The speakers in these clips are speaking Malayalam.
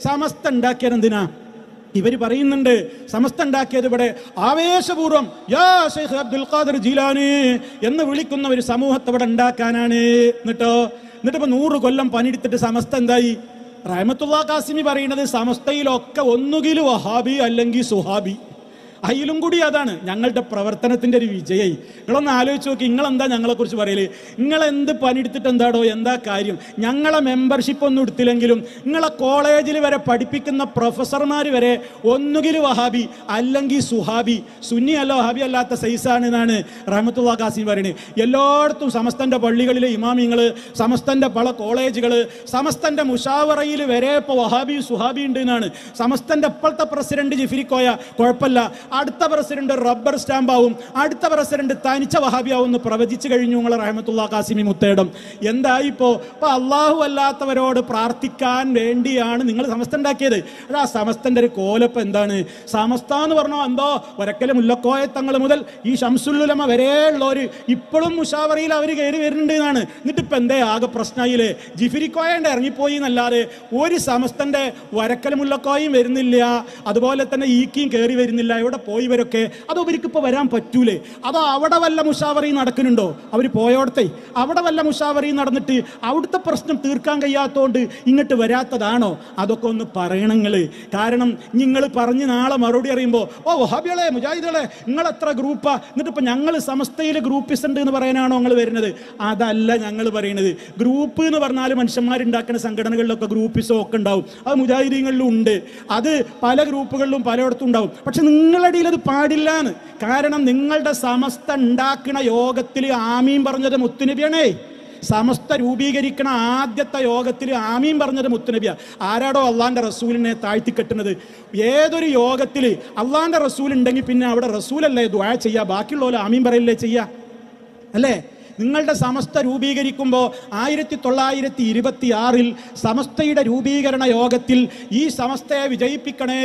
സമസ്ത ഉണ്ടാക്കിയത് എന്തിനാ? ഇവർ പറയുന്നുണ്ട് സമസ്ത ഉണ്ടാക്കിയത് ഇവിടെ ആവേശപൂർവ്വം യാ ശൈഖ് അബ്ദുൽ ഖാദിർ ജീലാനി എന്ന് വിളിക്കുന്ന ഒരു സമൂഹത്തെ ഇവിടെ ഉണ്ടാക്കാനാണ്. എന്നിട്ടിപ്പോ 100 കൊല്ലം പണിയെടുത്തിട്ട് സമസ്ത എന്തായി? റഹ്മത്തുള്ളാഹി ഖാസിമി പറയുന്നത് സമസ്തയിലൊക്കെ ഒന്നുകിൽ വഹാബി അല്ലെങ്കിൽ സുഹാബി. അതിലും കൂടി അതാണ് ഞങ്ങളുടെ പ്രവർത്തനത്തിൻ്റെ ഒരു വിജയായി. നിങ്ങളൊന്ന് ആലോചിച്ച് നോക്കി, നിങ്ങളെന്താ ഞങ്ങളെക്കുറിച്ച് പറയല്? നിങ്ങളെന്ത് പണിയെടുത്തിട്ട് എന്താടോ, എന്താ കാര്യം? ഞങ്ങളെ മെമ്പർഷിപ്പ് ഒന്നും എടുത്തില്ലെങ്കിലും നിങ്ങളെ കോളേജിൽ വരെ പഠിപ്പിക്കുന്ന പ്രൊഫസർമാർ വരെ ഒന്നുകിൽ വഹാബി അല്ലെങ്കിൽ സുഹാബി, സുന്നി അല്ല വഹാബി അല്ലാത്ത സൈസാണ് എന്നാണ് റഹ്മത്തുള്ളാഹി ഖാസിമി പറയുന്നത്. എല്ലായിടത്തും സമസ്തൻ്റെ പള്ളികളിൽ ഇമാമിങ്ങൾ, സമസ്തൻ്റെ പല കോളേജുകൾ, സമസ്തൻ്റെ മുഷാവറയിൽ വരെ ഇപ്പോൾ വഹാബി സുഹാബി ഉണ്ട് എന്നാണ്. സമസ്തൻ്റെ ഇപ്പോഴത്തെ പ്രസിഡന്റ് ജിഫ്രിക്കോയ കുഴപ്പമില്ല, അടുത്ത പ്രസിഡന്റ് റബ്ബർ സ്റ്റാമ്പാവും, അടുത്ത പ്രസിഡന്റ് തനിച്ച വഹാബിയാവും എന്ന് പ്രവചിച്ചു കഴിഞ്ഞു നിങ്ങളെ റഹ്മത്തുള്ളാഹി ഖാസിമി മുത്തേടം. എന്തായിപ്പോ ഇപ്പൊ അള്ളാഹു അല്ലാത്തവരോട് പ്രാർത്ഥിക്കാൻ വേണ്ടിയാണ് നിങ്ങൾ സമസ്ത ഉണ്ടാക്കിയത്. ആ സമസ്തന്റെ ഒരു കോലപ്പ് എന്താണ്? സമസ്ത എന്ന് പറഞ്ഞാൽ എന്തോ വരക്കല് മുല്ലക്കോയ തങ്ങൾ മുതൽ ഈ ശംസുൽ ഉലമ വരെ ഉള്ളവര് ഇപ്പോഴും മുഷാവറയിൽ അവർ കയറി വരുന്നുണ്ട് എന്നാണ്. എന്നിട്ട് ഇപ്പൊ എന്തേ ആകെ പ്രശ്നമായില്ലേ? ജിഫിരിക്കോയന്റെ ഇറങ്ങിപ്പോയി എന്നല്ലാതെ ഒരു സമസ്തന്റെ വരക്കല് മുല്ലക്കോയും വരുന്നില്ല, അതുപോലെ തന്നെ ഈക്കിയും കയറി വരുന്നില്ല. എവിടെ പോയി ഇവരൊക്കെ? അതോ ഇവർക്ക് ഇപ്പൊ വരാൻ പറ്റൂലേ? അതോ അവിടെ വല്ല മുഷാവറി നടക്കുന്നുണ്ടോ? അവർ പോയോടത്തെ അവിടെ വല്ല മുഷാവറി നടന്നിട്ട് അവിടുത്തെ പ്രശ്നം തീർക്കാൻ കഴിയാത്തോണ്ട് ഇങ്ങോട്ട് വരാത്തതാണോ? അതൊക്കെ ഒന്ന് പറയണങ്ങള്. കാരണം നിങ്ങൾ പറഞ്ഞ് നാളെ മറുപടി അറിയുമ്പോൾ ഓ വഹാബികളെ മുജാഹിദുകളെ നിങ്ങൾ എത്ര ഗ്രൂപ്പാ, എന്നിട്ട് ഇപ്പൊ ഞങ്ങൾ സമസ്തയിൽ ഗ്രൂപ്പിസ്റ്റ് ഉണ്ട് എന്ന് പറയാനാണോ നിങ്ങൾ വരുന്നത്? അതല്ല ഞങ്ങൾ പറയുന്നത്. ഗ്രൂപ്പ് എന്ന് പറഞ്ഞാൽ മനുഷ്യന്മാരുണ്ടാക്കുന്ന സംഘടനകളിലൊക്കെ ഗ്രൂപ്പിസോ ഒക്കെ ഉണ്ടാവും, അത് മുജാഹിദീങ്ങളിലും ഉണ്ട്, അത് പല ഗ്രൂപ്പുകളിലും പലയിടത്തും ഉണ്ടാവും. പക്ഷെ നിങ്ങളടിയിൽ അത് പാടില്ലാന്ന്. കാരണം നിങ്ങളുടെ സമസ്ത ഉണ്ടാക്കുന്ന യോഗത്തിൽ ആമീൻ പറഞ്ഞത് മുത്തുനബിയാണേ. സമസ്ത രൂപീകരിക്കണ ആദ്യത്തെ യോഗത്തിൽ ആമീൻ പറഞ്ഞത് മുത്തുനബിയാ. ആരാടോ അള്ളാന്റെ റസൂലിനെ താഴ്ത്തിക്കെട്ടുന്നത്? ഏതൊരു യോഗത്തിൽ അള്ളാന്റെ റസൂൽ ഉണ്ടെങ്കിൽ പിന്നെ അവിടെ റസൂലല്ലേ ദുആ ചെയ്യുക, ബാക്കിയുള്ളവരെ ആമീൻ പറയല്ലേ ചെയ്യുക, അല്ലേ? നിങ്ങളുടെ സമസ്ത രൂപീകരിക്കുമ്പോൾ 1926 സമസ്തയുടെ രൂപീകരണ യോഗത്തിൽ ഈ സമസ്തയെ വിജയിപ്പിക്കണേ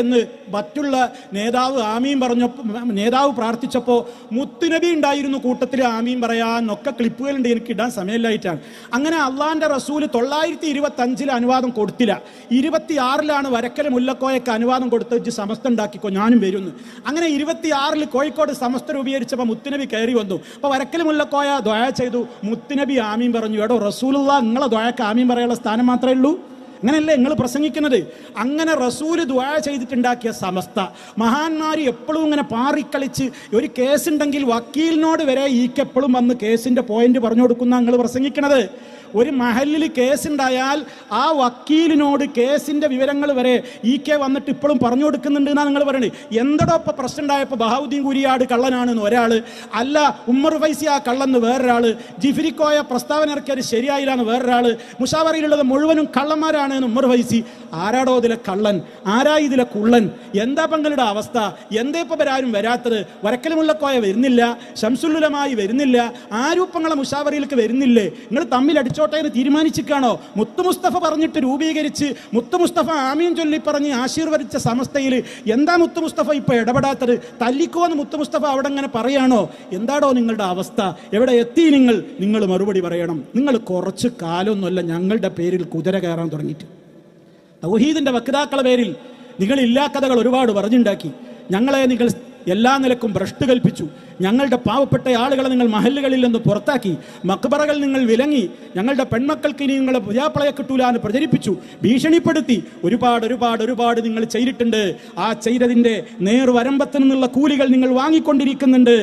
എന്ന് മറ്റുള്ള നേതാവ് ആമീൻ പറഞ്ഞപ്പോൾ, നേതാവ് പ്രാർത്ഥിച്ചപ്പോൾ മുത്തുനബി ഉണ്ടായിരുന്നു കൂട്ടത്തിൽ ആമീൻ പറയാനൊക്കെ ക്ലിപ്പുകളുണ്ട്, എനിക്ക് ഇടാൻ സമയമില്ലായിട്ടാണ്. അങ്ങനെ അള്ളാന്റെ റസൂൽ 925 അനുവാദം കൊടുത്തില്ല. 26 വരക്കൽ മുല്ലക്കോയൊക്കെ അനുവാദം കൊടുത്ത് സമസ്ത ഉണ്ടാക്കിക്കോ ഞാനും വരുന്നു. അങ്ങനെ 26 കോഴിക്കോട് സമസ്ത രൂപീകരിച്ചപ്പോൾ മുത്തുനബി കയറി വന്നു. അപ്പോൾ വരക്കൽ മുല്ലക്കോയ ദ്വായ ചെയ്തു, മുത്തുനബി ആമീൻ പറഞ്ഞു. എടോ റസൂലുള്ളാഹ് നിങ്ങളെ ദ്വായക്ക് ആമീൻ പറയാനുള്ള സ്ഥാനം മാത്രമേ ഉള്ളൂ? അങ്ങനെയല്ലേ നിങ്ങൾ പ്രസംഗിക്കുന്നത്? അങ്ങനെ റസൂല് ദുആ ചെയ്തിട്ടുണ്ടാക്കിയ സമസ്ത മഹാന്മാർ എപ്പോഴും ഇങ്ങനെ പാറിക്കളിച്ച് ഒരു കേസുണ്ടെങ്കിൽ വക്കീലിനോട് വരെ ഈക്കെപ്പോഴും വന്ന് കേസിന്റെ പോയിന്റ് പറഞ്ഞു കൊടുക്കുന്ന നിങ്ങൾ പ്രസംഗിക്കണത്. ഒരു മഹലിൽ കേസുണ്ടായാൽ ആ വക്കീലിനോട് കേസിന്റെ വിവരങ്ങൾ വരെ ഈക്കെ വന്നിട്ട് ഇപ്പോഴും പറഞ്ഞു കൊടുക്കുന്നുണ്ട് എന്നാണ് നിങ്ങൾ പറയുന്നത്. എന്തടോ ഇപ്പൊ പ്രശ്നം ഉണ്ടായപ്പോൾ ബഹാവുദ്ദീൻ കുരിയാട് കള്ളനാണെന്ന് ഒരാള്, അല്ല ഉമ്മർ ഫൈസി ആ കള്ളെന്ന് വേറൊരാള്, ജിഫ്രിക്കോയ പ്രസ്താവന ഇറക്കിയത് ശരിയായില്ല എന്ന് വേറൊരാള്, മുഷാവറയിലുള്ളത് മുഴുവനും കള്ളന്മാരാണ് എന്ന് ഉമ്മർ ഫൈസി. ആരാടോ ഇതിലെ കള്ളൻ, ആരാ ഇതിലെ കുള്ളൻ? എന്താ പങ്ങളുടെ അവസ്ഥ? എന്തേ ഇപ്പൊ ആരും വരാത്തത്? വരക്കൽ മുല്ലക്കോയ വരുന്നില്ല, ശംസുൽ ഉലമായി വരുന്നില്ല, ആരൂപ്പങ്ങളെ മുഷാവറയിലേക്ക് വരുന്നില്ലേ? നിങ്ങൾ തമ്മിൽ എന്ന് തീരുമാനിച്ചിട്ടാണോ? മുത്തു മുസ്തഫ പറഞ്ഞിട്ട് രൂപീകരിച്ച് മുത്തു മുസ്തഫ ആമീൻ ചൊല്ലി പറഞ്ഞ് ആശീർവദിച്ച സമസ്തയിൽ എന്താ മുത്തു മുസ്തഫ ഇപ്പൊ ഇടപെടാത്തത്? തല്ലിക്കോന്ന് മുത്തു മുസ്തഫ അവിടെ അങ്ങനെ പറയാണോ? എന്താടോ നിങ്ങളുടെ അവസ്ഥ? എവിടെ എത്തി നിങ്ങൾ മറുപടി പറയണം. നിങ്ങൾ കുറച്ച് കാലമൊന്നുമല്ല ഞങ്ങളുടെ പേരിൽ കുതിര കയറാൻ തുടങ്ങിയിട്ട്. തൗഹീദിന്റെ വക്താക്കളെ പേരിൽ നിങ്ങൾ ഇല്ലാ കഥകൾ ഒരുപാട് പറഞ്ഞുണ്ടാക്കി. ഞങ്ങളെ നിങ്ങൾ എല്ലാ നിലക്കും ഭ്രഷ്ട് കൽപ്പിച്ചു. ഞങ്ങളുടെ പാവപ്പെട്ട ആളുകളെ നിങ്ങൾ മഹല്ലുകളിൽ നിന്ന് പുറത്താക്കി. മക്ബറകൾ നിങ്ങൾ വിലങ്ങി. ഞങ്ങളുടെ പെൺമക്കൾക്ക് ഇനി നിങ്ങളെ പുതിയാപ്പളയെ കിട്ടൂല എന്ന് പ്രചരിപ്പിച്ചു, ഭീഷണിപ്പെടുത്തി. ഒരുപാട് നിങ്ങൾ ചെയ്തിട്ടുണ്ട്. ആ ചെയ്തതിൻ്റെ നേർവരമ്പത്ത് നിന്നുള്ള കൂലികൾ നിങ്ങൾ വാങ്ങിക്കൊണ്ടിരിക്കുന്നുണ്ട്.